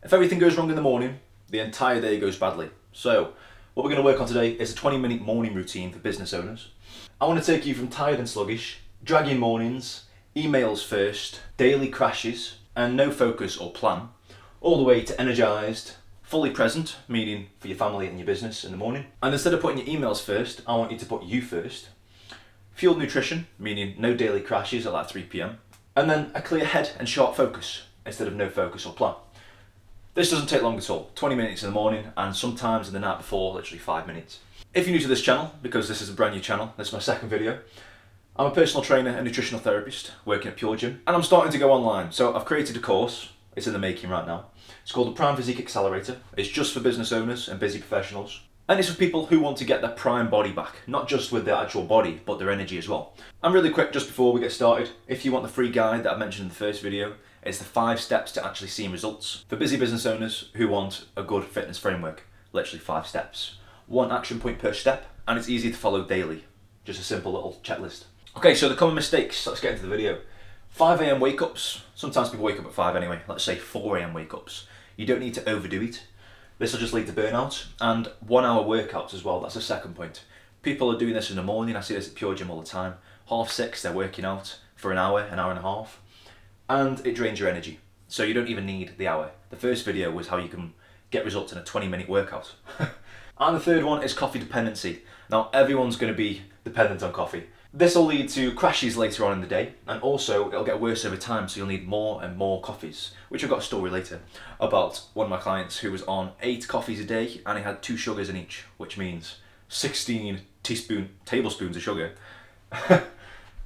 If everything goes wrong in the morning, the entire day goes badly. So, what we're going to work on today is a 20-minute morning routine for business owners. I want to take you from tired and sluggish, dragging mornings, emails first, daily crashes, and no focus or plan, all the way to energised, fully present, meaning for your family and your business in the morning. And instead of putting your emails first, I want you to put you first. Fueled nutrition, meaning no daily crashes at like 3 p.m. And then a clear head and sharp focus, instead of no focus or plan. This doesn't take long at all, 20 minutes in the morning and sometimes in the night before, literally 5 minutes. If you're new to this channel, because this is a brand new channel, this is my second video, I'm a personal trainer and nutritional therapist working at Pure Gym, and I'm starting to go online. So I've created a course, it's in the making right now. It's called the Prime Physique Accelerator. It's just for business owners and busy professionals. And it's for people who want to get their prime body back, not just with their actual body, but their energy as well. And really quick, just before we get started, if you want the free guide that I mentioned in the first video, it's the 5 steps to actually seeing results. For busy business owners who want a good fitness framework, literally 5 steps. 1 action point per step, and it's easy to follow daily. Just a simple little checklist. Okay, so the common mistakes, let's get into the video. 5 a.m. wake-ups, sometimes people wake up at 5 anyway, let's say 4 a.m. wake-ups. You don't need to overdo it. This will just lead to burnout, and 1 hour workouts as well, that's the second point. People are doing this in the morning, I see this at Pure Gym all the time. 6:30, they're working out for an hour and a half, and it drains your energy. So you don't even need the hour. The first video was how you can get results in a 20-minute workout. And the third one is coffee dependency. Now everyone's going to be dependent on coffee. This will lead to crashes later on in the day, and also it'll get worse over time, so you'll need more and more coffees, which I've got a story later about one of my clients who was on 8 coffees a day and he had 2 sugars in each, which means 16 tablespoons of sugar.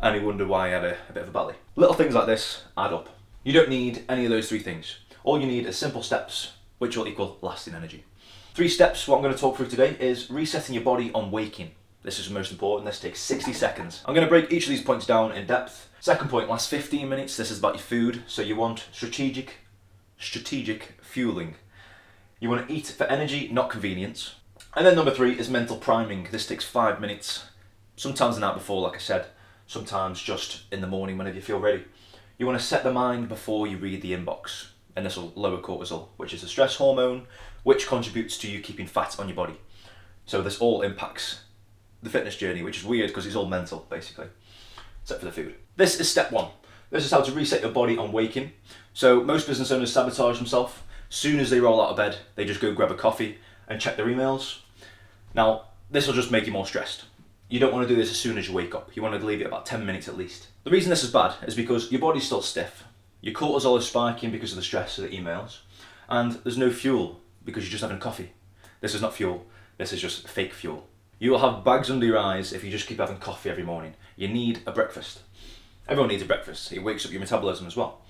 And he wondered why he had a bit of a belly. Little things like this add up. You don't need any of those 3 things. All you need is simple steps, which will equal lasting energy. 3 steps, what I'm going to talk through today is resetting your body on waking. This is the most important, this takes 60 seconds. I'm going to break each of these points down in depth. Second point, last 15 minutes, this is about your food. So you want strategic fueling. You want to eat for energy, not convenience. And then number 3 is mental priming. This takes 5 minutes, sometimes the night before, like I said, sometimes just in the morning whenever you feel ready. You want to set the mind before you read the inbox, and this will lower cortisol, which is a stress hormone, which contributes to you keeping fat on your body. So this all impacts the fitness journey, which is weird because it's all mental, basically, except for the food. This is step 1. This is how to reset your body on waking. So most business owners sabotage themselves. Soon as they roll out of bed, they just go grab a coffee and check their emails. Now, this will just make you more stressed. You don't want to do this as soon as you wake up. You want to leave it about 10 minutes at least. The reason this is bad is because your body's still stiff. Your cortisol is spiking because of the stress of the emails. And there's no fuel because you're just having coffee. This is not fuel. This is just fake fuel. You will have bags under your eyes if you just keep having coffee every morning. You need a breakfast. Everyone needs a breakfast. It wakes up your metabolism as well,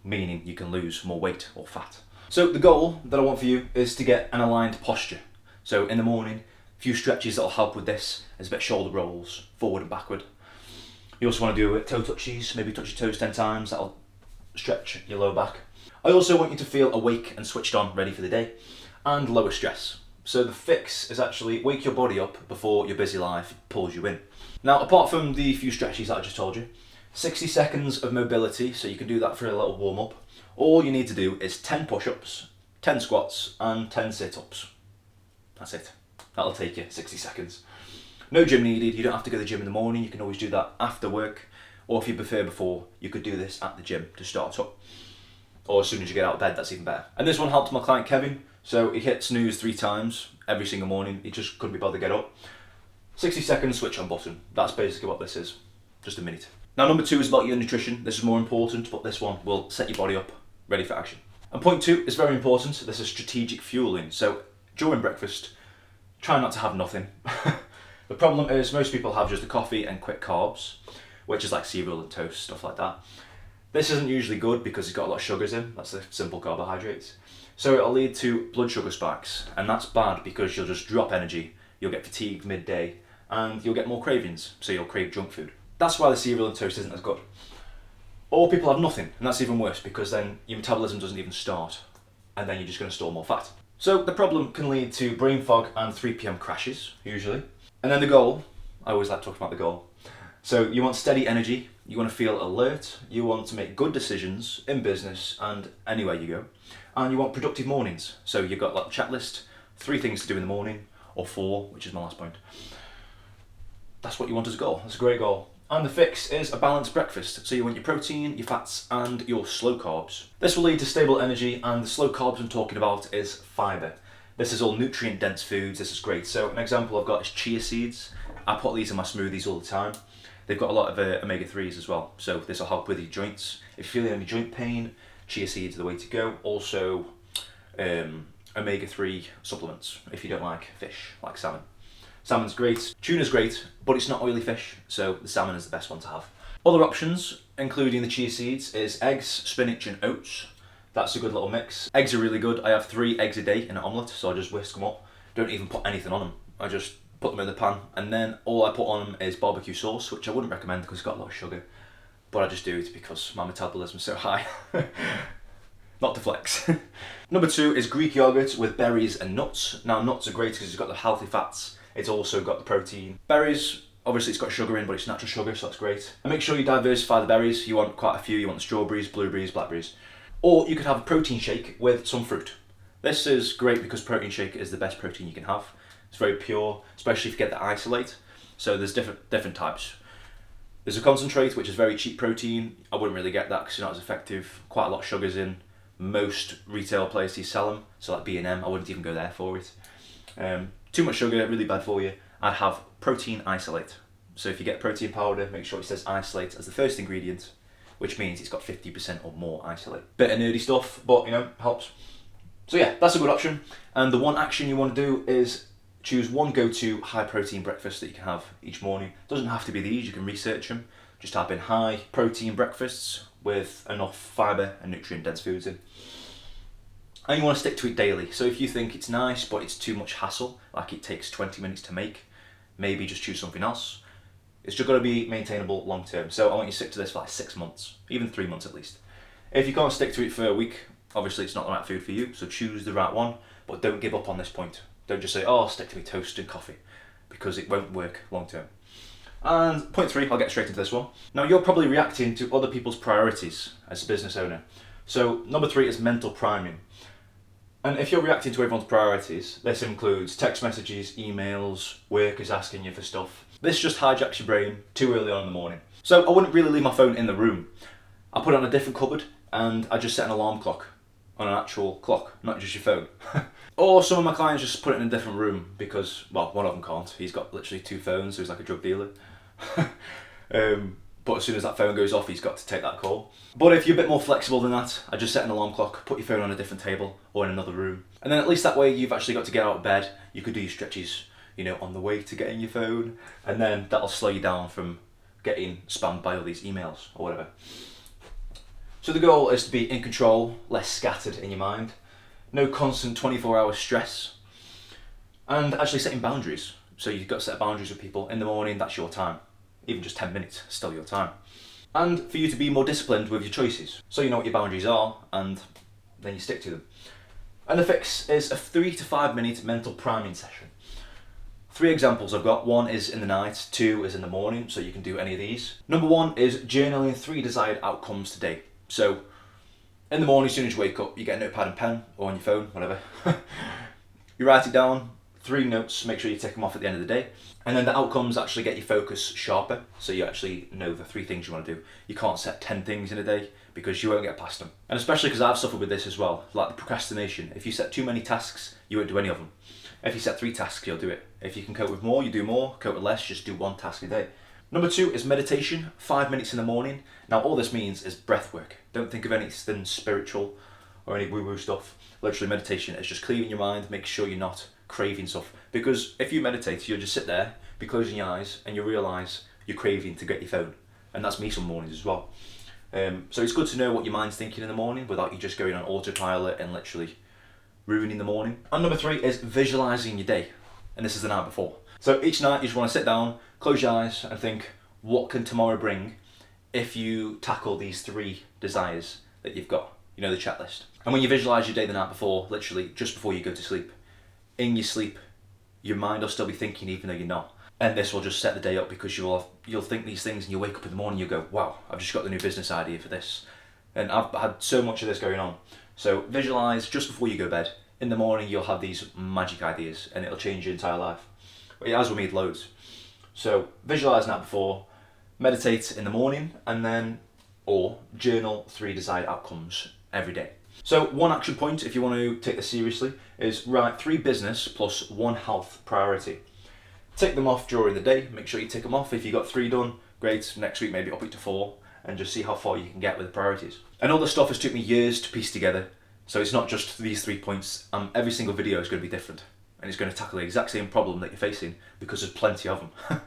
meaning you can lose more weight or fat. So the goal that I want for you is to get an aligned posture. So in the morning, a few stretches that will help with this. There's a bit of shoulder rolls, forward and backward. You also want to do toe touches, maybe touch your toes 10 times. That'll stretch your lower back. I also want you to feel awake and switched on, ready for the day, and lower stress. So the fix is actually wake your body up before your busy life pulls you in. Now, apart from the few stretches that I just told you, 60 seconds of mobility, so you can do that for a little warm up. All you need to do is 10 push-ups, 10 squats, and 10 sit-ups. That's it. That'll take you 60 seconds. No gym needed. You don't have to go to the gym in the morning. You can always do that after work, or if you prefer before, you could do this at the gym to start up. Or as soon as you get out of bed, that's even better. And this one helped my client Kevin. So he hit snooze 3 times every single morning. He just couldn't be bothered to get up. 60 seconds, switch on button. That's basically what this is. Just a minute. Now number 2 is about your nutrition. This is more important, but this one will set your body up, ready for action. And point 2 is very important. This is strategic fueling. So during breakfast, try not to have nothing. The problem is most people have just a coffee and quick carbs, which is like cereal and toast, stuff like that. This isn't usually good because it's got a lot of sugars in. That's the simple carbohydrates. So it'll lead to blood sugar spikes, and that's bad because you'll just drop energy, you'll get fatigued midday, and you'll get more cravings, so you'll crave junk food. That's why the cereal and toast isn't as good. Or people have nothing, and that's even worse because then your metabolism doesn't even start, and then you're just going to store more fat. So the problem can lead to brain fog and 3 p.m. crashes, usually. And then the goal, I always like talking about the goal. So you want steady energy, you want to feel alert, you want to make good decisions in business and anywhere you go, and you want productive mornings. So you've got like a checklist, 3 things to do in the morning, or 4, which is my last point. That's what you want as a goal. That's a great goal. And the fix is a balanced breakfast. So you want your protein, your fats, and your slow carbs. This will lead to stable energy, and the slow carbs I'm talking about is fibre. This is all nutrient dense foods. This is great. So an example I've got is chia seeds. I put these in my smoothies all the time. They've got a lot of omega-3s as well. So this will help with your joints. If you're feeling any joint pain, chia seeds are the way to go. Also, omega-3 supplements if you don't like fish, like salmon. Salmon's great, tuna's great, but it's not oily fish, so the salmon is the best one to have. Other options, including the chia seeds, is eggs, spinach and oats. That's a good little mix. Eggs are really good. I have 3 eggs a day in an omelette, so I just whisk them up. Don't even put anything on them. I just put them in the pan, and then all I put on them is barbecue sauce, which I wouldn't recommend because it's got a lot of sugar. But I just do it because my metabolism is so high. Not to flex. Number 2 is Greek yogurt with berries and nuts. Now nuts are great because it's got the healthy fats. It's also got the protein. Berries, obviously it's got sugar in, but it's natural sugar, so that's great. And make sure you diversify the berries. You want quite a few. You want the strawberries, blueberries, blackberries. Or you could have a protein shake with some fruit. This is great because protein shake is the best protein you can have. It's very pure, especially if you get the isolate. So there's different types. There's a concentrate, which is very cheap protein. I wouldn't really get that because it's not as effective. Quite a lot of sugars in. Most retail places sell them, so like B&M, I wouldn't even go there for it. Too much sugar, really bad for you. I'd have protein isolate. So if you get protein powder, make sure it says isolate as the first ingredient, which means it's got 50% or more isolate. Bit of nerdy stuff, but you know, helps. So yeah, that's a good option. And the one action you want to do is choose one go-to high protein breakfast that you can have each morning. Doesn't have to be these, you can research them. Just type in high protein breakfasts with enough fibre and nutrient dense foods in. And you want to stick to it daily. So if you think it's nice but it's too much hassle, like it takes 20 minutes to make, maybe just choose something else. It's just got to be maintainable long term. So I want you to stick to this for like 6 months, even 3 months at least. If you can't stick to it for a week, obviously it's not the right food for you, so choose the right one, but don't give up on this point. Don't just say, oh, I'll stick to me toast and coffee, because it won't work long term. And point 3, I'll get straight into this one. Now you're probably reacting to other people's priorities as a business owner. So number 3 is mental priming. And if you're reacting to everyone's priorities, this includes text messages, emails, workers asking you for stuff. This just hijacks your brain too early on in the morning. So I wouldn't really leave my phone in the room. I put it on a different cupboard and I just set an alarm clock on an actual clock, not just your phone. Or some of my clients just put it in a different room because, well, one of them can't. He's got literally 2 phones, so he's like a drug dealer. But as soon as that phone goes off, he's got to take that call. But if you're a bit more flexible than that, I just set an alarm clock, put your phone on a different table or in another room. And then at least that way you've actually got to get out of bed. You could do your stretches, you know, on the way to getting your phone. And then that'll slow you down from getting spammed by all these emails or whatever. So the goal is to be in control, less scattered in your mind. No constant 24-hour stress. And actually setting boundaries. So you've got to set boundaries with people. In the morning, that's your time. Even just 10 minutes, still your time. And for you to be more disciplined with your choices. So you know what your boundaries are, and then you stick to them. And the fix is a 3 to 5 minute mental priming session. 3 examples I've got. 1 is in the night, 2 is in the morning, so you can do any of these. Number 1 is journaling 3 desired outcomes today. So in the morning, as soon as you wake up, you get a notepad and pen, or on your phone, whatever. You write it down, 3 notes, make sure you tick them off at the end of the day. And then the outcomes actually get your focus sharper, so you actually know the 3 things you want to do. You can't set 10 things in a day because you won't get past them. And especially because I've suffered with this as well, like the procrastination. If you set too many tasks, you won't do any of them. If you set 3 tasks, you'll do it. If you can cope with more, you do more. Cope with less, just do 1 task a day. Number 2 is meditation, 5 minutes in the morning. Now all this means is breath work. Don't think of anything spiritual or any woo-woo stuff. Literally meditation is just clearing your mind, make sure you're not craving stuff. Because if you meditate, you'll just sit there, be closing your eyes, and you realise you're craving to get your phone. And that's me some mornings as well. So it's good to know what your mind's thinking in the morning without you just going on autopilot and literally ruining the morning. And number 3 is visualising your day. And this is the night before. So each night you just want to sit down, close your eyes and think, what can tomorrow bring if you tackle these 3 desires that you've got, you know, the checklist. And when you visualise your day the night before, literally just before you go to sleep, in your sleep, your mind will still be thinking even though you're not. And this will just set the day up because you'll think these things and you wake up in the morning and you go, wow, I've just got the new business idea for this. And I've had so much of this going on. So visualize just before you go to bed. In the morning, you'll have these magic ideas and it'll change your entire life. It has with me loads. So visualize that before, meditate in the morning, and then, or journal 3 desired outcomes every day. So one action point, if you want to take this seriously, is write 3 business plus 1 health priority. Tick them off during the day, make sure you tick them off. If you got 3 done, great. Next week maybe up it to 4, and just see how far you can get with the priorities. And all the stuff has took me years to piece together, so it's not just these 3 points. Every single video is going to be different, and it's going to tackle the exact same problem that you're facing, because there's plenty of them.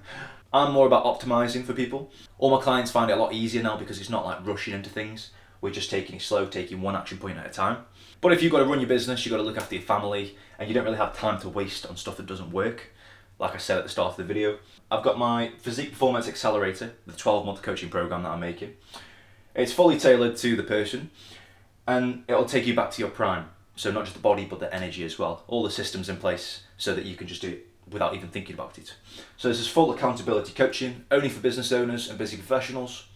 I'm more about optimizing for people. All my clients find it a lot easier now because it's not like rushing into things. We're just taking it slow, taking 1 action point at a time. But if you've got to run your business, you've got to look after your family, and you don't really have time to waste on stuff that doesn't work, like I said at the start of the video, I've got my Physique Performance Accelerator, the 12-month coaching program that I'm making. It's fully tailored to the person, and it'll take you back to your prime. So not just the body, but the energy as well. All the systems in place so that you can just do it without even thinking about it. So this is full accountability coaching, only for business owners and busy professionals.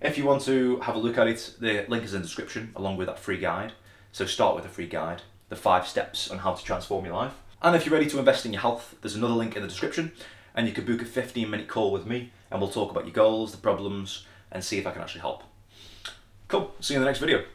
If you want to have a look at it, the link is in the description along with that free guide. So start with a free guide, the 5 steps on how to transform your life. And if you're ready to invest in your health, there's another link in the description, and you can book a 15-minute call with me and we'll talk about your goals, the problems, and see if I can actually help. Cool, see you in the next video.